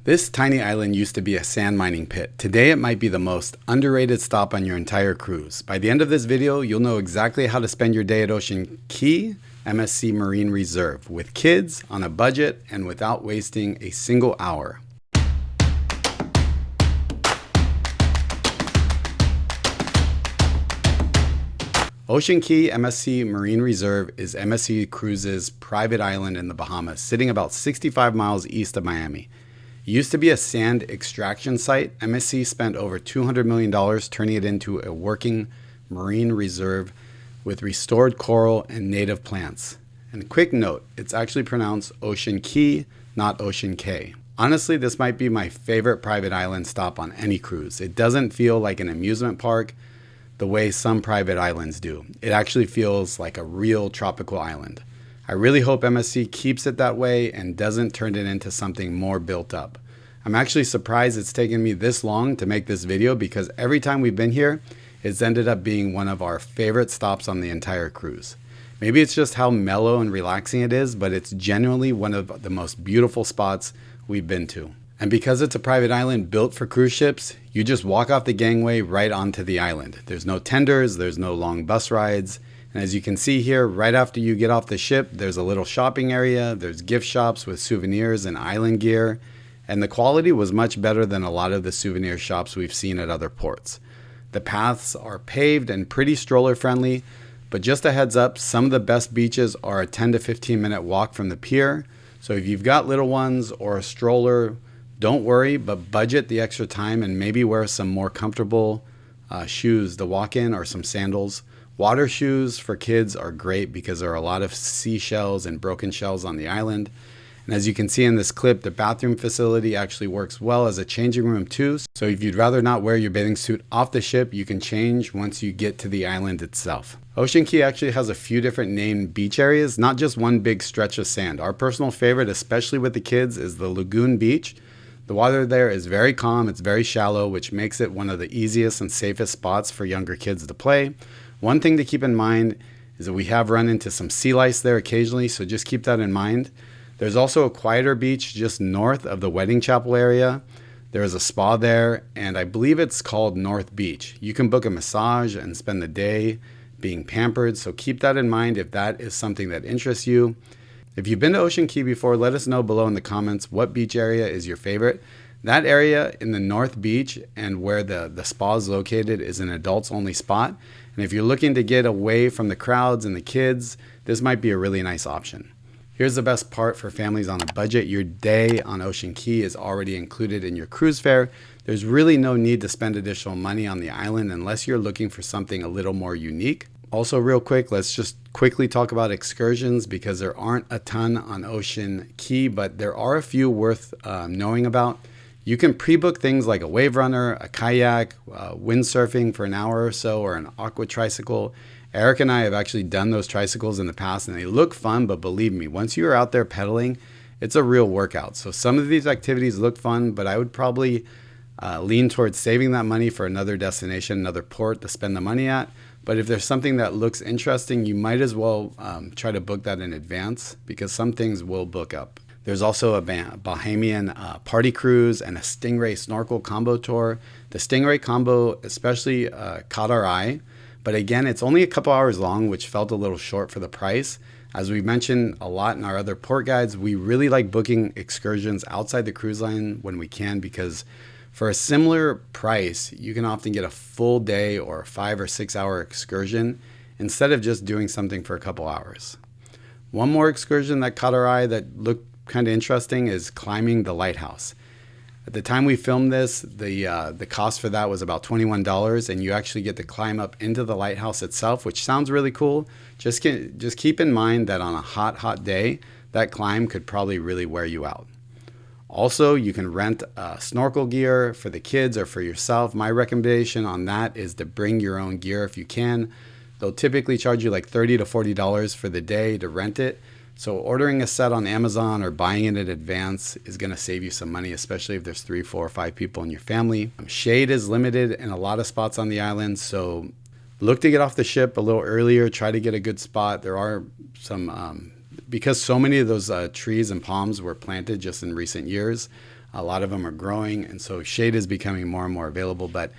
This tiny island used to be a sand mining pit. Today it might be the most underrated stop on your entire cruise. By the end of this video, you'll know exactly how to spend your day at Ocean Cay MSC Marine Reserve with kids, on a budget, and without wasting a single hour. Ocean Cay MSC Marine Reserve is MSC Cruises' private island in the Bahamas, sitting about 65 miles east of Miami. It used to be a sand extraction site. MSC spent over $200 million turning it into a working marine reserve with restored coral and native plants. And quick note, it's actually pronounced Ocean Cay, not Ocean Cay. Honestly, this might be my favorite private island stop on any cruise. It doesn't feel like an amusement park the way some private islands do. It actually feels like a real tropical island. I really hope MSC keeps it that way and doesn't turn it into something more built up. I'm actually surprised it's taken me this long to make this video because every time we've been here, it's ended up being one of our favorite stops on the entire cruise. Maybe it's just how mellow and relaxing it is, but it's genuinely one of the most beautiful spots we've been to. And because it's a private island built for cruise ships, you just walk off the gangway right onto the island. There's no tenders, there's no long bus rides. And as you can see here, right after you get off the ship, there's a little shopping area, there's gift shops with souvenirs and island gear, and the quality was much better than a lot of the souvenir shops we've seen at other ports. The paths are paved and pretty stroller friendly, but just a heads up, some of the best beaches are a 10 to 15 minute walk from the pier. So if you've got little ones or a stroller, don't worry, but budget the extra time and maybe wear some more comfortable shoes to walk in or some sandals. Water shoes for kids are great because there are a lot of seashells and broken shells on the island. And as you can see in this clip, the bathroom facility actually works well as a changing room too. So if you'd rather not wear your bathing suit off the ship, you can change once you get to the island itself. Ocean Cay actually has a few different named beach areas, not just one big stretch of sand. Our personal favorite, especially with the kids, is the Lagoon beach. The water there is very calm, it's very shallow, which makes it one of the easiest and safest spots for younger kids to play. One thing to keep in mind is that we have run into some sea lice there occasionally, so just keep that in mind. There's also a quieter beach just north of the wedding chapel area. There is a spa there, and I believe it's called North Beach. You can book a massage and spend the day being pampered, so keep that in mind if that is something that interests you. If you've been to Ocean Cay before, let us know below in the comments what beach area is your favorite. That area in the North Beach and where the spa is located is an adults only spot. And if you're looking to get away from the crowds and the kids, this might be a really nice option. Here's the best part for families on a budget. Your day on Ocean Cay is already included in your cruise fare. There's really no need to spend additional money on the island unless you're looking for something a little more unique. Also, real quick, let's just quickly talk about excursions because there aren't a ton on Ocean Cay, but there are a few worth knowing about. You can pre-book things like a wave runner, a kayak, windsurfing for an hour or so, or an aqua tricycle. Erika and I have actually done those tricycles in the past and they look fun, but believe me, once you're out there pedaling, it's a real workout. So some of these activities look fun, but I would probably lean towards saving that money for another destination, another port to spend the money at. But if there's something that looks interesting, you might as well try to book that in advance because some things will book up. There's also a Bahamian party cruise and a Stingray snorkel combo tour. The Stingray combo especially caught our eye, but again, it's only a couple hours long, which felt a little short for the price. As we mentioned a lot in our other port guides, we really like booking excursions outside the cruise line when we can because for a similar price, you can often get a full day or a 5 or 6 hour excursion instead of just doing something for a couple hours. One more excursion that caught our eye that looked kind of interesting is climbing the Lighthouse. At the time we filmed this, the cost for that was about $21, and you actually get to climb up into the lighthouse itself, which sounds really cool. Just keep in mind that on a hot day, that climb could probably really wear you out. Also, you can rent snorkel gear for the kids or for yourself. My recommendation on that is to bring your own gear if you can. They'll typically charge you like $30 to $40 for the day to rent it. So ordering a set on Amazon or buying it in advance is going to save you some money, especially if there's 3, 4, or 5 people in your family. Shade is limited in a lot of spots on the island, so look to get off the ship a little earlier. Try to get a good spot. There are some because so many of those trees and palms were planted just in recent years, A lot of them are growing, and so shade is becoming more and more available, but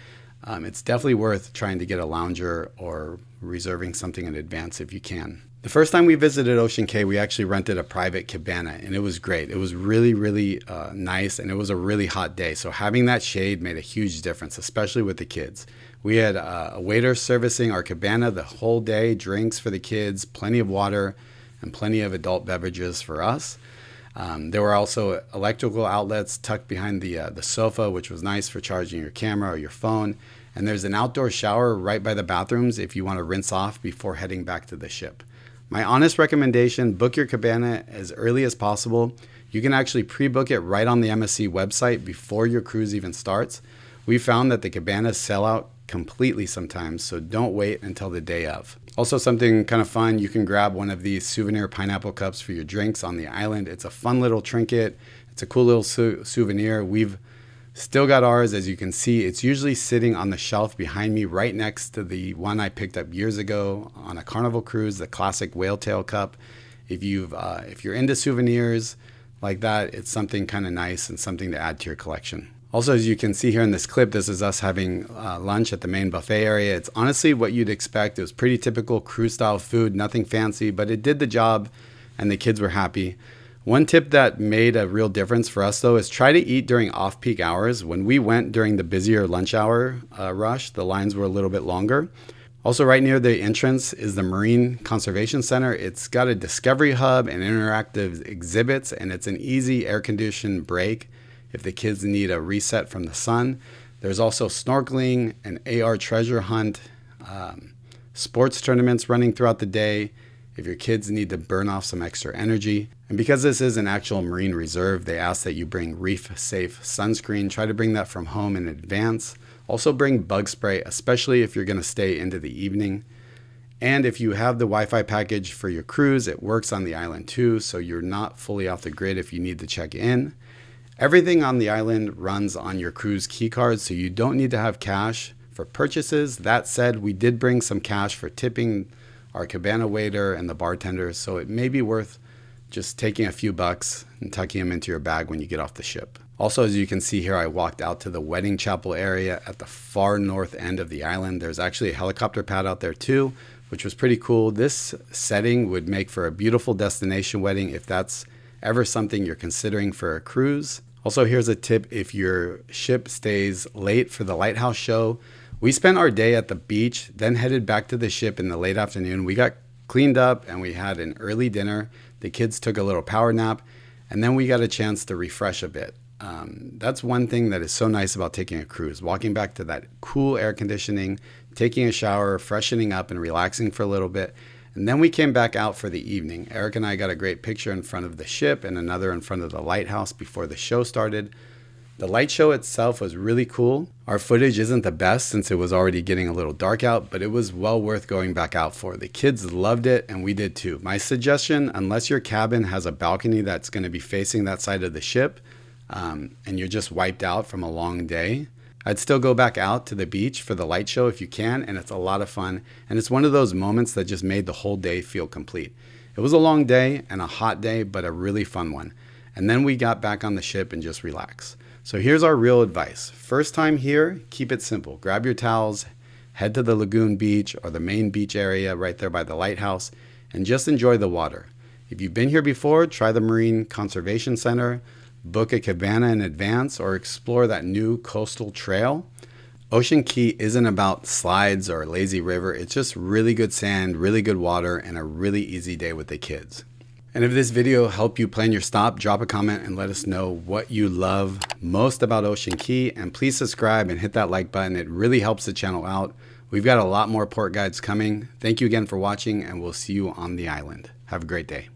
it's definitely worth trying to get a lounger or reserving something in advance if you can. The first time we visited Ocean Cay, we actually rented a private cabana, and it was great. It was really, really nice, and it was a really hot day. So having that shade made a huge difference, especially with the kids. We had a waiter servicing our cabana the whole day, drinks for the kids, plenty of water, and plenty of adult beverages for us. There were also electrical outlets tucked behind the sofa, which was nice for charging your camera or your phone. And there's an outdoor shower right by the bathrooms if you want to rinse off before heading back to the ship. My honest recommendation, book your cabana as early as possible. You can actually pre-book it right on the MSC website before your cruise even starts. We found that the cabanas sell out completely sometimes, so don't wait until the day of. Also, something kind of fun, you can grab one of these souvenir pineapple cups for your drinks on the island. It's a fun little trinket. It's a cool little souvenir. We've still got ours, as you can see. It's usually sitting on the shelf behind me right next to the one I picked up years ago on a Carnival cruise, the classic whale tail cup. If you're into souvenirs like that, it's something kind of nice and something to add to your collection. Also, as you can see here in this clip, this is us having lunch at the main buffet area. It's honestly what you'd expect. It was pretty typical cruise style food, nothing fancy, but it did the job and the kids were happy. One tip that made a real difference for us though is try to eat during off-peak hours. When we went during the busier lunch hour rush, the lines were a little bit longer. Also, right near the entrance is the Marine Conservation Center. It's got a discovery hub and interactive exhibits, and it's an easy air-conditioned break if the kids need a reset from the sun. There's also snorkeling, an AR treasure hunt, sports tournaments running throughout the day if your kids need to burn off some extra energy. And because this is an actual marine reserve, they ask that you bring reef-safe sunscreen. Try to bring that from home in advance. Also bring bug spray, especially if you're going to stay into the evening. And if you have the Wi-Fi package for your cruise, it works on the island too, so you're not fully off the grid if you need to check in. Everything on the island runs on your cruise key card, so you don't need to have cash for purchases. That said, we did bring some cash for tipping our cabana waiter and the bartenders, so it may be worth just taking a few bucks and tucking them into your bag when you get off the ship. Also, as you can see here, I walked out to the wedding chapel area at the far north end of the island. There's actually a helicopter pad out there too, which was pretty cool. This setting would make for a beautiful destination wedding if that's ever something you're considering for a cruise. Also, here's a tip if your ship stays late for the Lighthouse show. We spent our day at the beach, then headed back to the ship in the late afternoon. We got cleaned up and we had an early dinner. The kids took a little power nap, and then we got a chance to refresh a bit. That's one thing that is so nice about taking a cruise, walking back to that cool air conditioning, taking a shower, freshening up and relaxing for a little bit. And then we came back out for the evening. Erika and I got a great picture in front of the ship and another in front of the lighthouse before the show started. The light show itself was really cool. Our footage isn't the best since it was already getting a little dark out, but it was well worth going back out for. The kids loved it and we did too. My suggestion, unless your cabin has a balcony that's going to be facing that side of the ship and you're just wiped out from a long day, I'd still go back out to the beach for the light show if you can, and it's a lot of fun. And it's one of those moments that just made the whole day feel complete. It was a long day and a hot day, but a really fun one. And then we got back on the ship and just relaxed. So here's our real advice. First time here, keep it simple. Grab your towels, head to the Lagoon beach or the main beach area right there by the lighthouse, and just enjoy the water. If you've been here before, try the Marine Conservation Center, book a cabana in advance, or explore that new coastal trail. Ocean Cay isn't about slides or a lazy river. It's just really good sand, really good water, and a really easy day with the kids. And if this video helped you plan your stop, drop a comment and let us know what you love most about Ocean Cay. And please subscribe and hit that like button. It really helps the channel out. We've got a lot more port guides coming. Thank you again for watching, and we'll see you on the island. Have a great day.